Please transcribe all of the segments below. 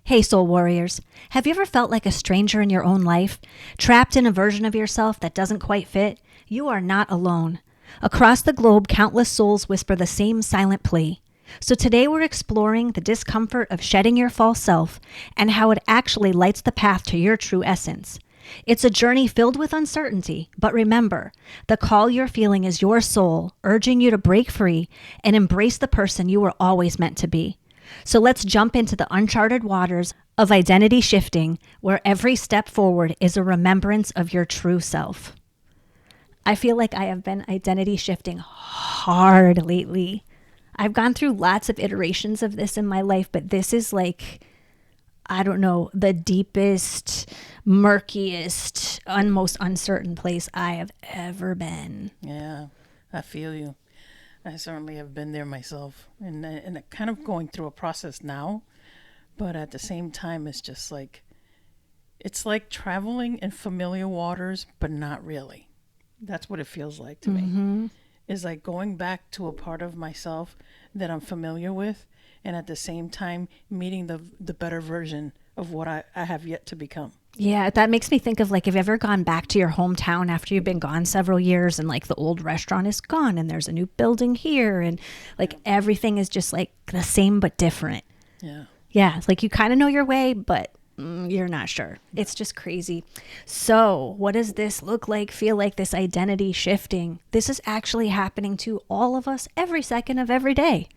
Hey, soul warriors. Have you ever felt like a stranger in your own life, trapped in a version of yourself that doesn't quite fit? You are not alone. Across the globe, countless souls whisper the same silent plea. So today we're exploring the discomfort of shedding your false self and how it actually lights the path to your true essence. It's a journey filled with uncertainty, but remember, the call you're feeling is your soul urging you to break free and embrace the person you were always meant to be. So let's jump into the uncharted waters of identity shifting, where every step forward is a remembrance of your true self. I feel like I have been identity shifting hard lately. I've gone through lots of iterations of this in my life, but this is like, I don't know, the deepest, murkiest, most uncertain place I have ever been. Yeah, I feel you. I certainly have been there myself, and kind of going through a process now, but at the same time, it's like traveling in familiar waters, but not really. That's what it feels like to me. It's like going back to a part of myself that I'm familiar with, and at the same time, meeting the better version of what I have yet to become. Yeah, that makes me think of like, have you ever gone back to your hometown after you've been gone several years and like the old restaurant is gone and there's a new building here and like everything is just like the same but different. Yeah. Yeah, it's like you kind of know your way, but you're not sure. It's just crazy. So, what does this look like, feel like, this identity shifting? This is actually happening to all of us every second of every day.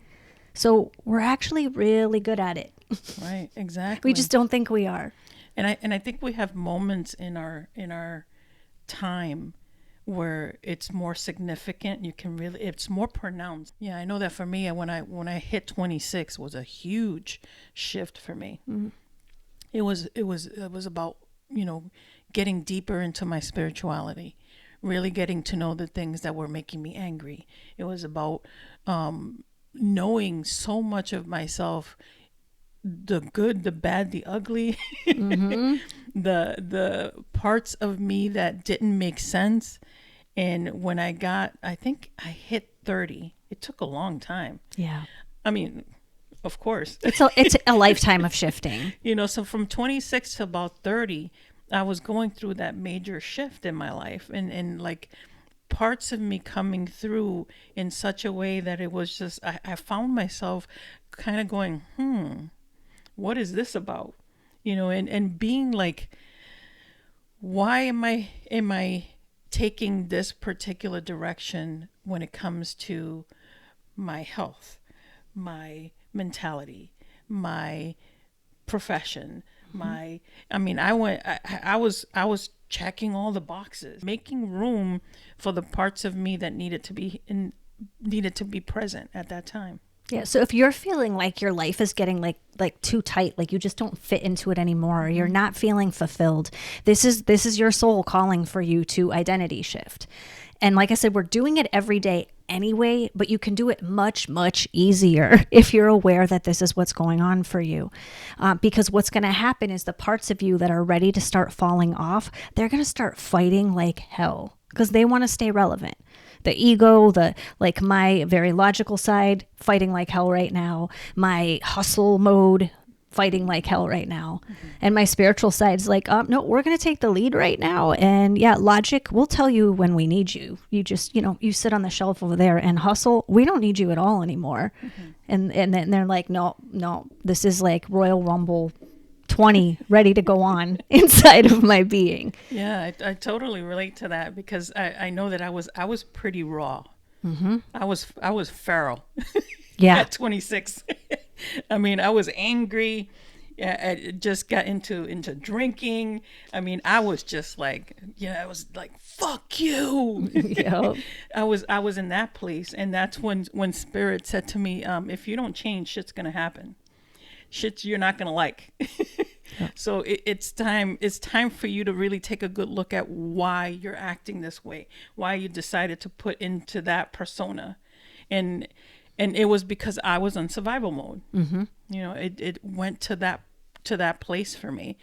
So, we're actually really good at it. Right, exactly. We just don't think we are. And I think we have moments in our time where it's more significant. You can really, it's more pronounced. Yeah, I know that for me, when I hit 26 was a huge shift for me. Mm-hmm. It was about, getting deeper into my spirituality, really getting to know the things that were making me angry. It was about knowing so much of myself, the good, the bad, the ugly, Mm-hmm. the parts of me that didn't make sense. And when I think I hit 30, it took a long time. Yeah. I mean, of course. It's a lifetime of shifting. So from 26 to about 30, I was going through that major shift in my life, and like parts of me coming through in such a way that it was just, I found myself kind of going, what is this about? And being like, why am I taking this particular direction when it comes to my health, my mentality, my profession, I was checking all the boxes, making room for the parts of me that needed to be present at that time. Yeah. So if you're feeling like your life is getting like too tight, like you just don't fit into it anymore, or you're not feeling fulfilled, this is your soul calling for you to identity shift. And like I said, we're doing it every day anyway, but you can do it much, much easier if you're aware that this is what's going on for you. Because what's going to happen is the parts of you that are ready to start falling off, they're going to start fighting like hell because they want to stay relevant. The ego, like my very logical side, fighting like hell right now. My hustle mode, fighting like hell right now. Mm-hmm. And my spiritual side's like, no, we're going to take the lead right now. And yeah, logic, we'll tell you when we need you. You just, you sit on the shelf over there. And hustle, we don't need you at all anymore. Mm-hmm. And then they're like, no, this is like Royal Rumble 20 ready to go on inside of my being. Yeah, I totally relate to that because I know that I was pretty raw. Mm-hmm. I was feral. Yeah. At 26. I mean, I was angry. I just got into drinking. I mean, I was just like, I was like, fuck you. Yep. I was in that place. And that's when Spirit said to me, if you don't change, shit's going to happen. Shit you're not going to like. Yep. So it's time for you to really take a good look at why you're acting this way, why you decided to put into that persona. And it was because I was in survival mode. Mm-hmm. It went to that place for me.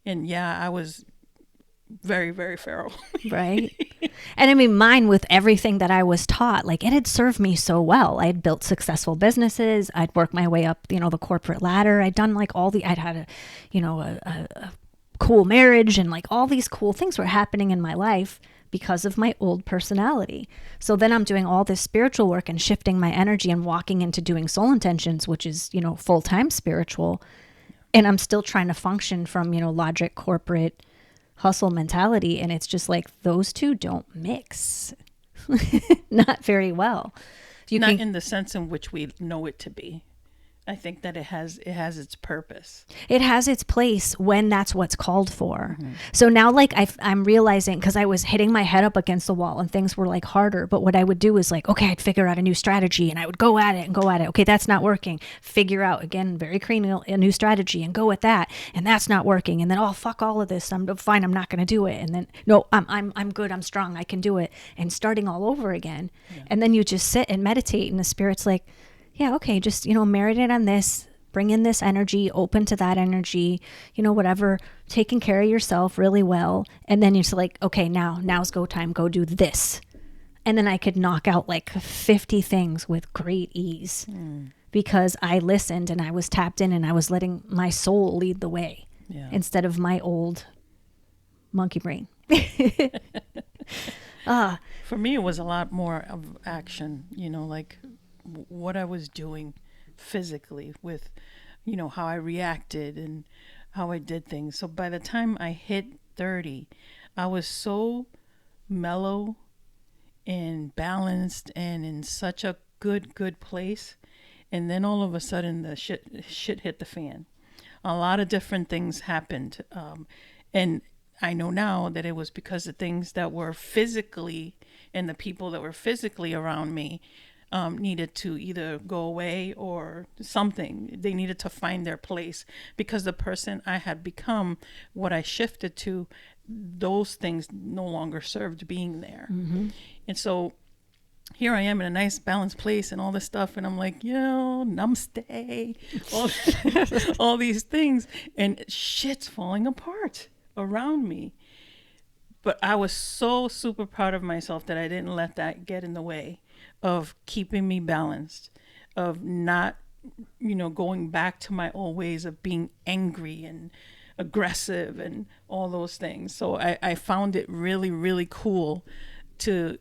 And yeah, I was very, very feral. Right. And I mean, mine with everything that I was taught, like it had served me so well. I had built successful businesses. I'd worked my way up, the corporate ladder. I'd done like I'd had a cool marriage, and like all these cool things were happening in my life because of my old personality. So then I'm doing all this spiritual work and shifting my energy and walking into doing soul intentions, which is, full-time spiritual. And I'm still trying to function from, logic, corporate, hustle mentality. And it's just like those two don't mix. Not very well. Not in the sense in which we know it to be. I think that it has its purpose. It has its place when that's what's called for. Mm-hmm. So now like I'm realizing, because I was hitting my head up against the wall and things were like harder, but what I would do is like, okay, I'd figure out a new strategy and I would go at it and go at it. Okay, that's not working. Figure out, again, very cranial, a new strategy and go at that. And that's not working. And then, oh, fuck all of this. I'm fine. I'm not going to do it. And then, no, I'm good. I'm strong. I can do it. And starting all over again. Yeah. And then you just sit and meditate and the spirit's like, yeah, okay, just, marinate on this, bring in this energy, open to that energy, whatever, taking care of yourself really well. And then you're just like, okay, now's go time, go do this. And then I could knock out like 50 things with great ease because I listened and I was tapped in and I was letting my soul lead the way instead of my old monkey brain. For me, it was a lot more of action, like what I was doing physically with, how I reacted and how I did things. So by the time I hit 30, I was so mellow and balanced and in such a good place. And then all of a sudden the shit hit the fan. A lot of different things happened. And I know now that it was because of things that were physically, and the people that were physically around me needed to either go away or something. They needed to find their place because the person I had become, what I shifted to, those things no longer served being there. Mm-hmm. And so here I am in a nice balanced place and all this stuff. And I'm like, namaste, all these things. And shit's falling apart around me. But I was so super proud of myself that I didn't let that get in the way of keeping me balanced, of not, going back to my old ways of being angry and aggressive and all those things. So I found it really, really cool to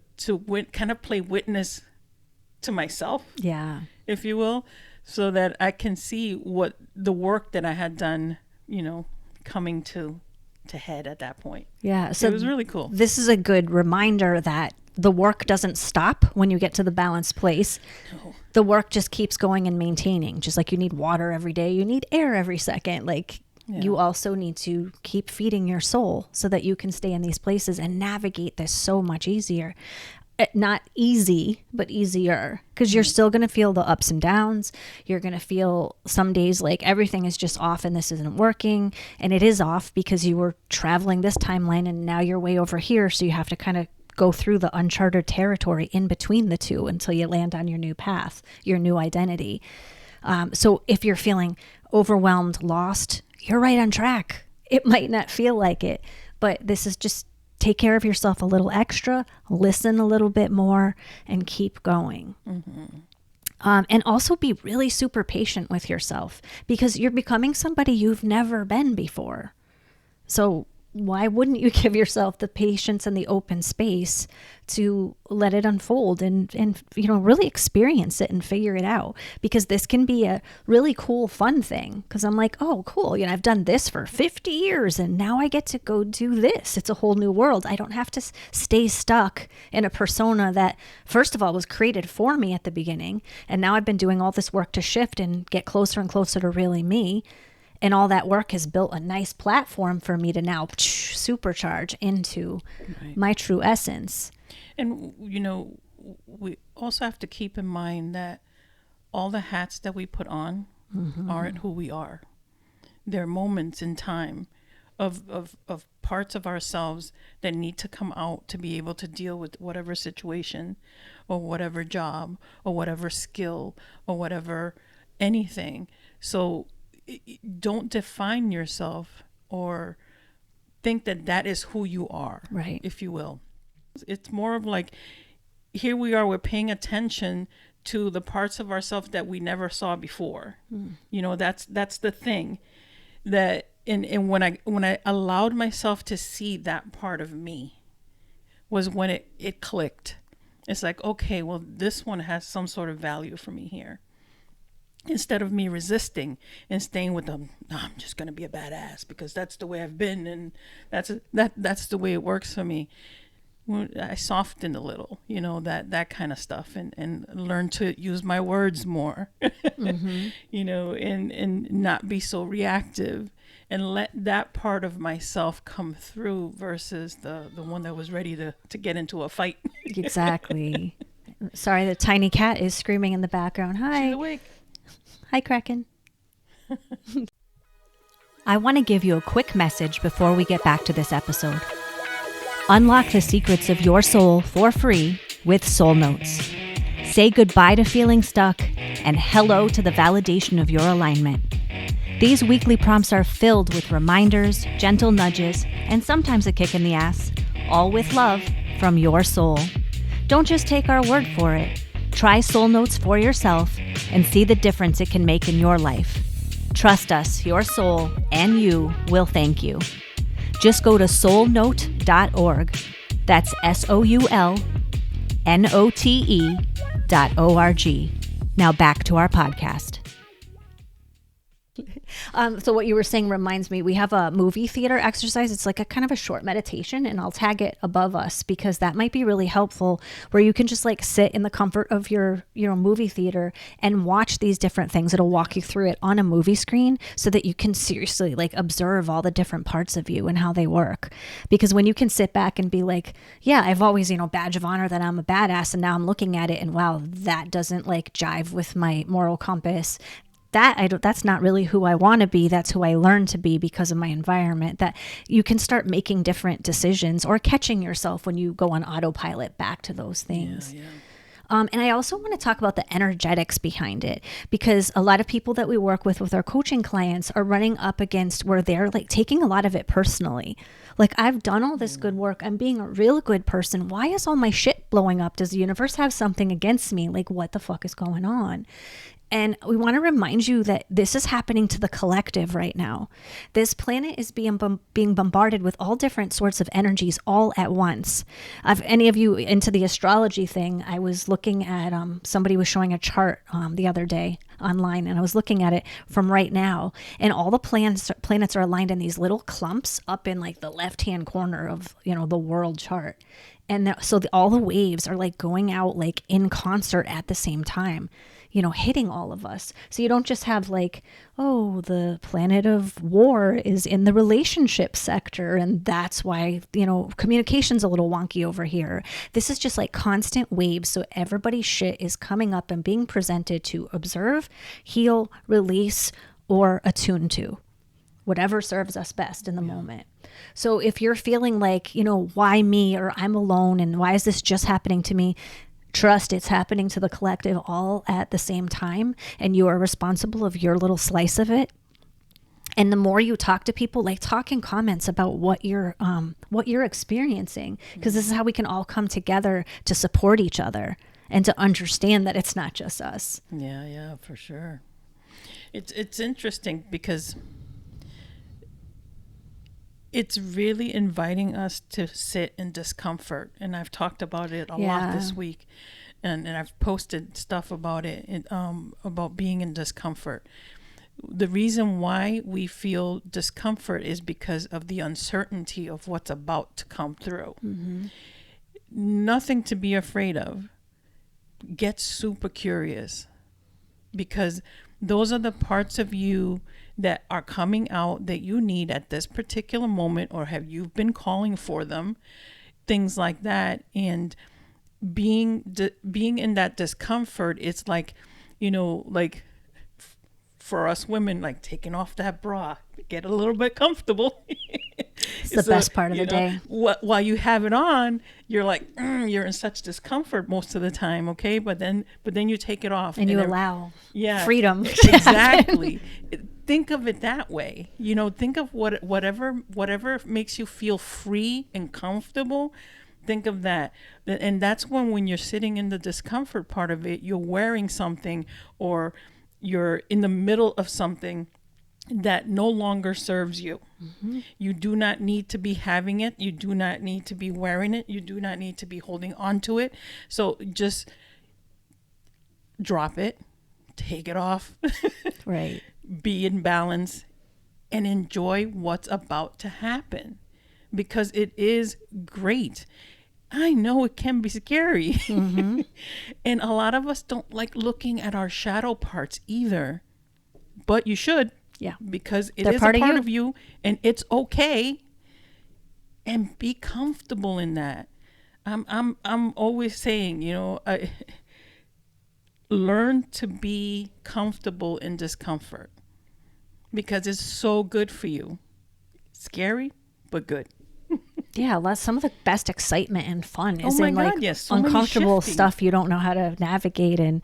kind of play witness to myself, if you will, so that I can see what the work that I had done, coming to head at that point. Yeah. So it was really cool. This is a good reminder that the work doesn't stop when you get to the balanced place. No. The work just keeps going and maintaining. Just like you need water every day, you need air every second. Like you also need to keep feeding your soul so that you can stay in these places and navigate this so much easier. Not easy, but easier, because you're still going to feel the ups and downs. You're going to feel some days like everything is just off and this isn't working. And it is off because you were traveling this timeline and now you're way over here. So you have to kind of go through the uncharted territory in between the two until you land on your new path, your new identity. So if you're feeling overwhelmed, lost, you're right on track. It might not feel like it, but this is just take care of yourself a little extra, listen a little bit more, and keep going. Mm-hmm. And also be really super patient with yourself because you're becoming somebody you've never been before. So why wouldn't you give yourself the patience and the open space to let it unfold and really experience it and figure it out? Because this can be a really cool, fun thing. Because I'm like, oh, cool. I've done this for 50 years and now I get to go do this. It's a whole new world. I don't have to stay stuck in a persona that, first of all, was created for me at the beginning. And now I've been doing all this work to shift and get closer and closer to really me. And all that work has built a nice platform for me to now supercharge into my true essence. And, we also have to keep in mind that all the hats that we put on aren't who we are. There are moments in time of parts of ourselves that need to come out to be able to deal with whatever situation or whatever job or whatever skill or whatever anything. So don't define yourself or think that is who you are, right? If you will. It's more of like, here we are, we're paying attention to the parts of ourselves that we never saw before. You know, that's the thing that, and when I allowed myself to see that part of me was when it clicked. It's like, okay, well, this one has some sort of value for me here. Instead of me resisting and staying with them, no, I'm just going to be a badass because that's the way I've been, and that's the way it works for me. I softened a little, you know, that kind of stuff, and learned to use my words more, you know, and not be so reactive, and let that part of myself come through versus the one that was ready to get into a fight. Exactly. Sorry, the tiny cat is screaming in the background. Hi. She's awake. Hi, Kraken. I want to give you a quick message before we get back to this episode. Unlock the secrets of your soul for free with Soul Notes. Say goodbye to feeling stuck and hello to the validation of your alignment. These weekly prompts are filled with reminders, gentle nudges, and sometimes a kick in the ass, all with love from your soul. Don't just take our word for it. Try Soul Notes for yourself and see the difference it can make in your life. Trust us, your soul and you will thank you. Just go to soulnote.org. That's SOULNOTE.org. Now back to our podcast. So what you were saying reminds me, we have a movie theater exercise. It's like a kind of a short meditation, and I'll tag it above us because that might be really helpful, where you can just like sit in the comfort of your movie theater and watch these different things. It'll walk you through it on a movie screen so that you can seriously like observe all the different parts of you and how they work. Because when you can sit back and be like, yeah, I've always, badge of honor that I'm a badass, and now I'm looking at it and wow, that doesn't like jive with my moral compass. That's not really who I want to be. That's who I learned to be because of my environment. That you can start making different decisions or catching yourself when you go on autopilot back to those things. Yeah. And I also want to talk about the energetics behind it, because a lot of people that we work with our coaching clients are running up against where they're like taking a lot of it personally. Like, I've done all this good work. I'm being a real good person. Why is all my shit blowing up? Does the universe have something against me? Like, what the fuck is going on? And we want to remind you that this is happening to the collective right now. This planet is being bombarded with all different sorts of energies all at once. If any of you into the astrology thing, I was looking at, somebody was showing a chart the other day online, and I was looking at it from right now. And all the planets are aligned in these little clumps up in like the left-hand corner of, the world chart. And all the waves are like going out like in concert at the same time, hitting all of us. So you don't just have like, oh, the planet of war is in the relationship sector, and that's why, communication's a little wonky over here. This is just like constant waves. So everybody's shit is coming up and being presented to observe, heal, release, or attune to. Whatever serves us best in the moment. So if you're feeling like, why me, or I'm alone, and why is this just happening to me? Trust it's happening to the collective all at the same time, and you are responsible of your little slice of it. And the more you talk to people, like talk in comments about what you're experiencing, because this is how we can all come together to support each other and to understand that it's not just us. Yeah, for sure. It's interesting because it's really inviting us to sit in discomfort. And I've talked about it a lot this week. And I've posted stuff about it, about being in discomfort. The reason why we feel discomfort is because of the uncertainty of what's about to come through. Mm-hmm. Nothing to be afraid of. Get super curious, because those are the parts of you that are coming out that you need at this particular moment, or have you been calling for them, things like that. And being in that discomfort, it's like, like for us women, like taking off that bra, get a little bit comfortable. It's the best part of the day. While you have it on, you're like, you're in such discomfort most of the time. Okay. But then you take it off and you allow freedom. Exactly. Think of it that way. Think of whatever makes you feel free and comfortable. Think of that. And that's when you're sitting in the discomfort part of it, you're wearing something, or you're in the middle of something that no longer serves you. You do not need to be having it. You do not need to be wearing it. You do not need to be holding on to it. So just drop it, take it off, Right. be in balance, and enjoy what's about to happen, because it is great. I know it can be scary. And a lot of us don't like looking at our shadow parts either, but you should. Yeah. Because it They're is part a of part you. of you, and it's okay, and be comfortable in that. I'm always saying, learn to be comfortable in discomfort, because it's so good for you. Scary, but good. Yeah, some of the best excitement and fun is my in God, like yes, so many uncomfortable shifting. stuff you don't know how to navigate. And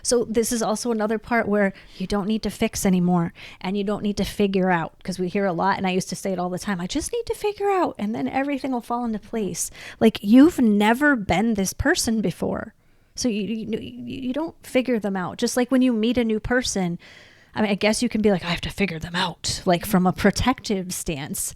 so this is also another part where you don't need to fix anymore, and you don't need to figure out, because we hear a lot, and I used to say it all the time, I just need to figure out, and then everything will fall into place. Like, you've never been this person before. So you don't figure them out. Just like when you meet a new person, I mean, I guess you can be like, I have to figure them out, like from a protective stance,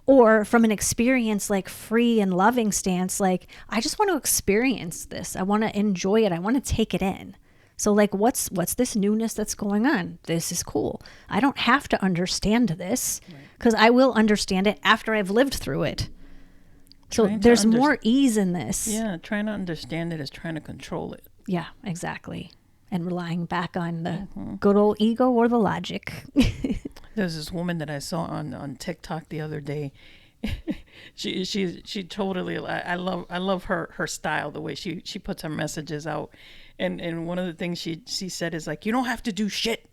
or from an experience, like free and loving stance. Like, I just want to experience this. I want to enjoy it. I want to take it in. So like, what's this newness that's going on? This is cool. I don't have to understand this, because I will understand it after I've lived through it. So Trying to there's more ease in this. Yeah, trying to understand it is trying to control it. Yeah, exactly. And relying back on the good old ego or the logic. There's this woman that I saw on TikTok the other day. she totally, I love her style, the way she puts her messages out. And one of the things she said is like, you don't have to do shit.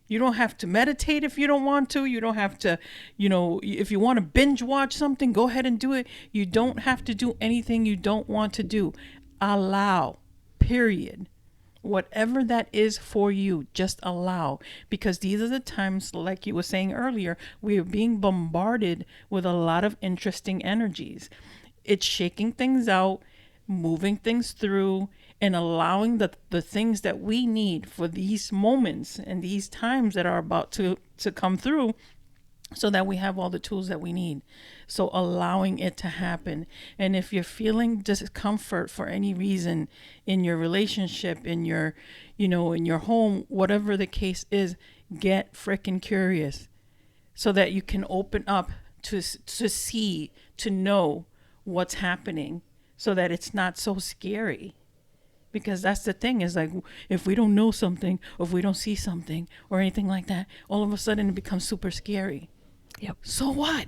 You don't have to meditate if you don't want to. You don't have to, if you want to binge watch something, go ahead and do it. You don't have to do anything you don't want to do. Allow, period. Whatever that is for you, just allow. Because these are the times, like you were saying earlier, we are being bombarded with a lot of interesting energies. It's shaking things out, moving things through, and allowing the things that we need for these moments and these times that are about to come through, so that we have all the tools that we need. So allowing it to happen. And if you're feeling discomfort for any reason in your relationship, in your, in your home, whatever the case is, get freaking curious, so that you can open up to see, to know what's happening, so that it's not so scary. Because that's the thing, is like, if we don't know something, or if we don't see something or anything like that, all of a sudden it becomes super scary. Yep. So what?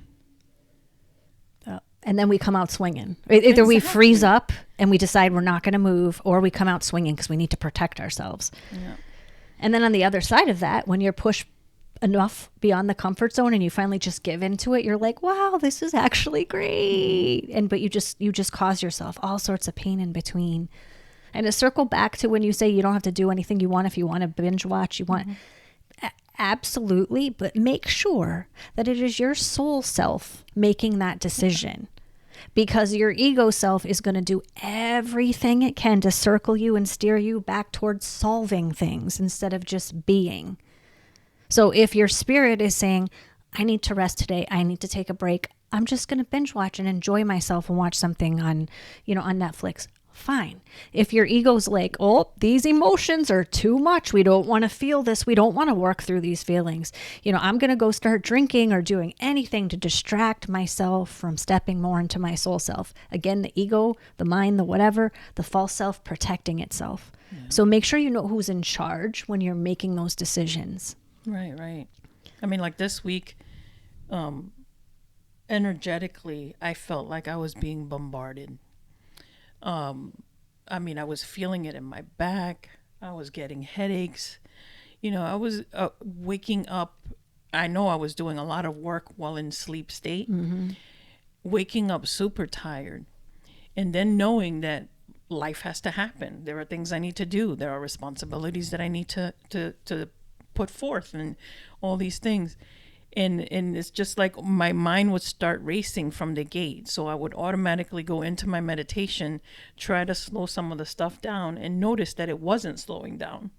And then we come out swinging. Either we freeze up and we decide we're not going to move, or we come out swinging because we need to protect ourselves. Yeah. And then on the other side of that, when you're pushed enough beyond the comfort zone and you finally just give into it, you're like, wow, this is actually great. But you just cause yourself all sorts of pain in between. And to circle back to when you say you don't have to do anything you want, if you want to binge watch, you want, absolutely, but make sure that it is your soul self making that decision. Because your ego self is going to do everything it can to circle you and steer you back towards solving things instead of just being. So if your spirit is saying, I need to rest today, I need to take a break, I'm just going to binge watch and enjoy myself and watch something on Netflix, fine. If your ego's like, oh, these emotions are too much, we don't want to feel this, we don't want to work through these feelings, I'm going to go start drinking or doing anything to distract myself from stepping more into my soul self. Again, the ego, the mind, the whatever, the false self protecting itself. Yeah. So make sure you know who's in charge when you're making those decisions. Right. I mean, like this week, energetically, I felt like I was being bombarded. I mean, I was feeling it in my back. I was getting headaches. I was waking up. I know I was doing a lot of work while in sleep state, waking up super tired, and then knowing that life has to happen. There are things I need to do. There are responsibilities that I need to put forth, and all these things. And it's just like my mind would start racing from the gate. So I would automatically go into my meditation, try to slow some of the stuff down, and notice that it wasn't slowing down.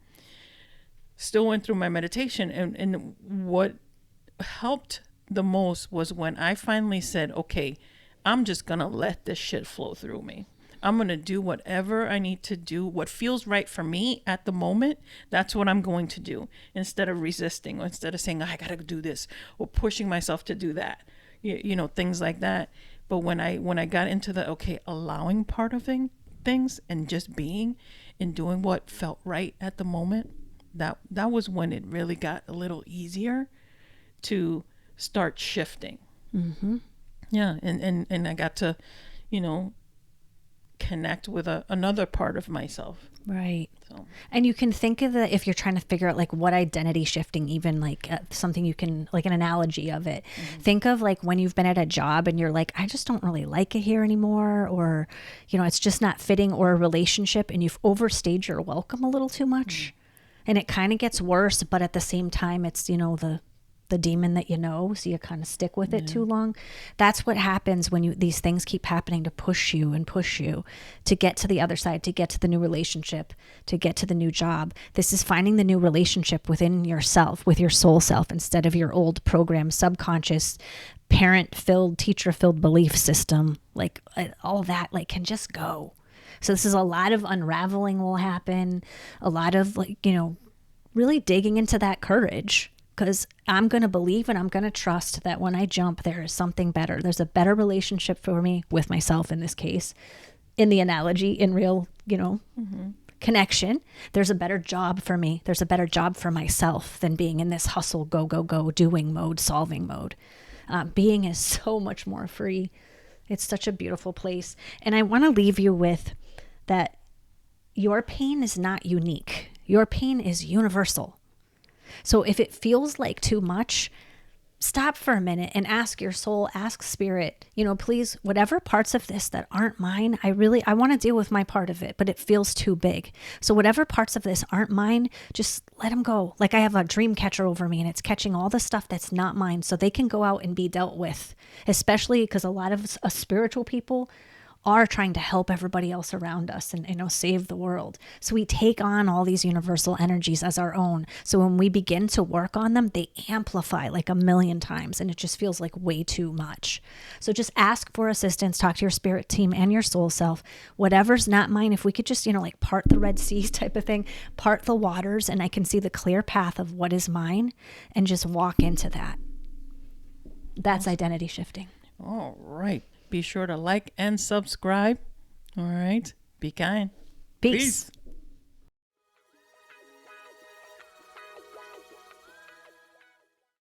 Still went through my meditation, and what helped the most was when I finally said, okay, I'm just gonna let this shit flow through me. I'm going to do whatever I need to do. What feels right for me at the moment, that's what I'm going to do. Instead of resisting, or instead of saying, I got to do this, or pushing myself to do that, things like that. But when I got into the, okay, allowing part of things and just being and doing what felt right at the moment, that was when it really got a little easier to start shifting. Mm-hmm. Yeah. And I got to, connect with another part of myself. Right. So. And you can think of it if you're trying to figure out like what identity shifting, even like something you can, like an analogy of it. Mm-hmm. Think of like when you've been at a job and you're like, I just don't really like it here anymore, or, it's just not fitting, or a relationship and you've overstayed your welcome a little too much. Mm-hmm. And it kind of gets worse, but at the same time, it's, the demon that so you kind of stick with it too long. That's what happens when these things keep happening to push you to get to the other side, to get to the new relationship, to get to the new job. This is finding the new relationship within yourself, with your soul self, instead of your old program, subconscious, parent-filled, teacher-filled belief system. Like all that can just go. So this is a lot of unraveling will happen, a lot of really digging into that courage. Because I'm going to believe and I'm going to trust that when I jump, there is something better. There's a better relationship for me with myself in this case, in the analogy, in real, mm-hmm. connection. There's a better job for me. There's a better job for myself than being in this hustle, go, go, go, doing mode, solving mode. Being is so much more free. It's such a beautiful place. And I want to leave you with that your pain is not unique. Your pain is universal. So if it feels like too much, stop for a minute and ask your soul, ask spirit, please, whatever parts of this that aren't mine, I want to deal with my part of it, but it feels too big. So whatever parts of this aren't mine, just let them go. Like I have a dream catcher over me and it's catching all the stuff that's not mine so they can go out and be dealt with, especially because a lot of us spiritual people are trying to help everybody else around us and save the world. So we take on all these universal energies as our own. So when we begin to work on them, they amplify like 1,000,000 times and it just feels like way too much. So just ask for assistance, talk to your spirit team and your soul self. Whatever's not mine, if we could just, like part the Red Sea type of thing, part the waters, and I can see the clear path of what is mine and just walk into that. That's identity shifting. All right. Be sure to like and subscribe. All right. Be kind. Peace.